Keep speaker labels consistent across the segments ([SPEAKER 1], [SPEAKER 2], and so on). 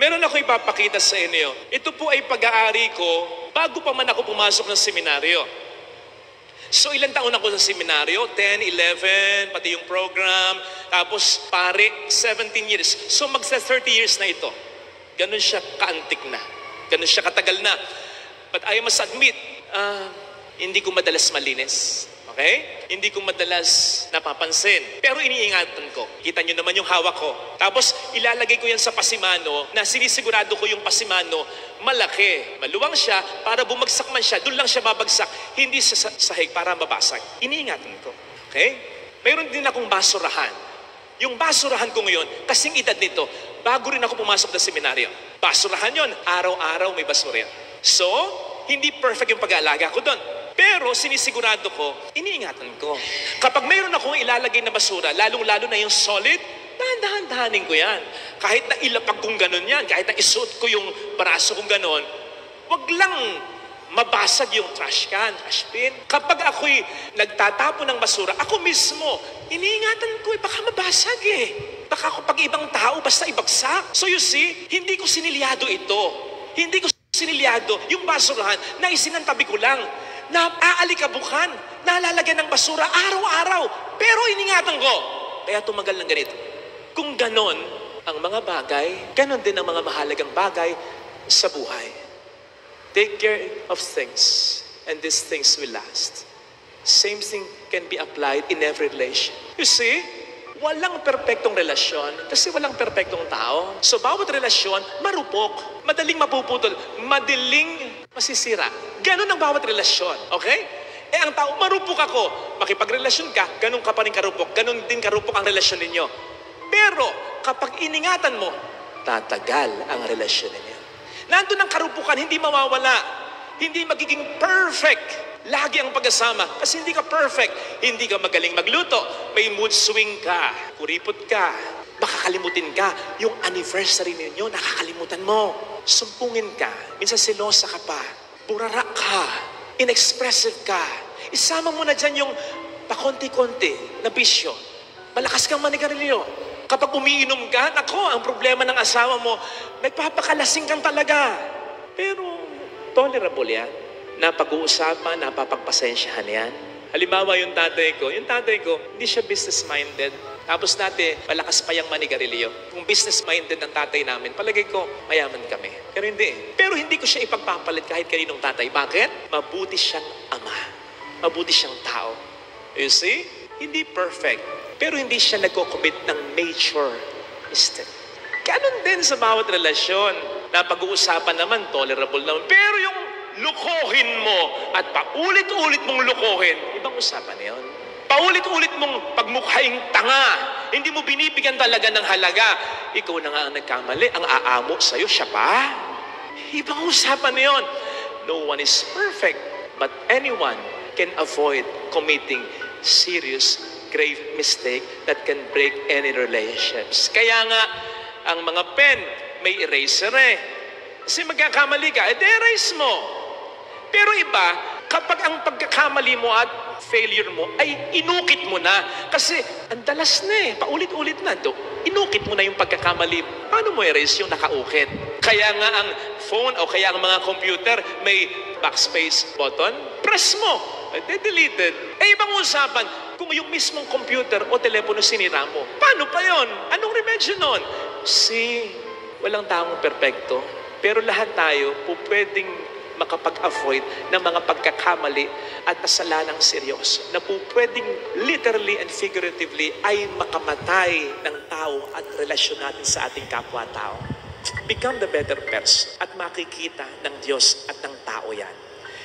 [SPEAKER 1] Meron ako ipapakita sa inyo. Ito po ay pag-aari ko bago pa man ako pumasok ng seminaryo. So ilang taon ako sa seminaryo? 10, 11, pati yung program. Tapos pare, 17 years. So magsa 30 years na ito. Ganun siya kaantik na. Ganun siya katagal na. But I must admit, hindi ko madalas malinis. Okay? Hindi ko madalas napapansin. Pero iniingatan ko. Kita nyo naman yung hawak ko. Tapos ilalagay ko yan sa pasimano na sinisigurado ko yung pasimano malaki. Maluwang siya para bumagsak man siya. Doon lang siya babagsak. Hindi sa sahig para mabasag. Iniingatan ko. Okay? Mayroon din akong basurahan. Yung basurahan ko ngayon, kasing edad nito, bago rin ako pumasok ng seminaryo. Basurahan yon, araw-araw may basura yan. So, hindi perfect yung pag-aalaga ko doon. Pero sinisigurado ko, iniingatan ko. Kapag mayroon akong ilalagay na basura, lalong-lalo na yung solid, dahan-dahanin ko yan. Kahit na ilapag kong ganon yan, kahit na isuot ko yung braso kong ganon, wag lang mabasag yung trash can, trash bin. Kapag ako'y nagtatapon ng basura, ako mismo, iniingatan ko, baka mabasag eh. Baka kapag ibang tao, basta ibagsak. So you see, hindi ko sinilyado ito. Hindi ko sinilyado yung basurahan na isinantabi ko lang. Na aalikabukan, nalalagyan ng basura araw-araw. Pero iningatan ko. Kaya tumagal ng ganito. Kung ganon ang mga bagay, ganon din ang mga mahalagang bagay sa buhay. Take care of things, and these things will last. Same thing can be applied in every relation. You see, walang perpektong relasyon kasi walang perpektong tao. So bawat relasyon, marupok, madaling mapuputol, madaling masisira. Ganon ang bawat relasyon, okay? Ang tao, marupok ako. Makipagrelasyon ka, ganon ka pa rin karupok. Ganon din karupok ang relasyon ninyo. Pero kapag iningatan mo, tatagal ang relasyon ninyo. Nandun ang karupukan, hindi mawawala. Hindi magiging perfect. Lagi ang pag-asama. Kasi hindi ka perfect. Hindi ka magaling magluto. May mood swing ka. Kuripot ka. Makakalimutin ka. Yung anniversary ninyo, nakakalimutan mo. Sumpungin ka. Minsan selosa ka pa. Burara ka. Inexpressive ka. Isama mo na dyan yung pakonti-konti na bisyo. Malakas kang manigarilyo. Kapag umiinom ka, nako, ang problema ng asawa mo, nagpapakalasing kang talaga. Pero tolerable yan. Napag-uusapan, napapagpasensyahan yan. Halimbawa yung tatay ko, hindi siya business-minded. Tapos dati, malakas pa yung manigarilyo. Kung business-minded ng tatay namin, palagay ko, mayaman kami. Pero hindi. Pero hindi ko siya ipagpapalit kahit kaninong tatay. Bakit? Mabuti siyang ama. Mabuti siyang tao. You see? Hindi perfect. Pero hindi siya nagko-commit ng major mistake. Ganon din sa bawat relasyon. Napag-uusapan naman, tolerable naman. Pero yung lukohin mo at paulit-ulit mong lukohin, ibang usapan na yun. Paulit-ulit mong pagmukhaing tanga, hindi mo binibigyan talaga ng halaga. Ikaw na nga ang nagkamali, ang aamo sa'yo, siya pa. Ibang usapan na yun. No one is perfect, but anyone can avoid committing serious, grave mistake that can break any relationships. Kaya nga, ang mga pen, may eraser eh. Kasi magkakamali ka, erase mo. Pero iba, kapag ang pagkakamali mo at failure mo ay inukit mo na. Kasi ang dalas na eh, paulit-ulit na. Inukit mo na yung pagkakamali. Paano mo erase yung nakaukit? Kaya nga ang phone o kaya ang mga computer may backspace button, press mo. Deleted. Ibang usapan, kung yung mismong computer o telepono sinira mo, paano pa yon? Anong remedyo nun? Walang taong perpekto. Pero lahat tayo po pwedeng makapag-avoid ng mga pagkakamali at kasalanang seryoso na po pwedeng literally and figuratively ay makamatay ng tao at relasyon natin sa ating kapwa-tao. Become the better person at makikita ng Diyos at ng tao yan.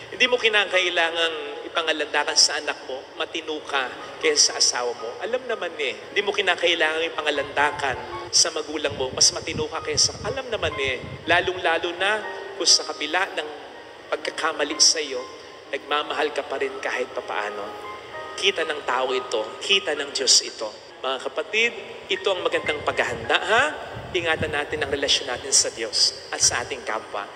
[SPEAKER 1] Hindi mo kinakailangang ipangalandakan sa anak mo, matino ka kaysa sa asawa mo. Alam naman eh. Hindi mo kinakailangang ipangalandakan sa magulang mo, mas matino ka kaysa, alam naman eh. Lalong-lalo na kung sa kabila ng pagkakamali sa iyo, nagmamahal ka pa rin kahit papaano. Kita ng tao ito, kita ng Diyos ito. Mga kapatid, ito ang magandang paghahanda, ha? Ingatan natin ang relasyon natin sa Diyos at sa ating kapwa.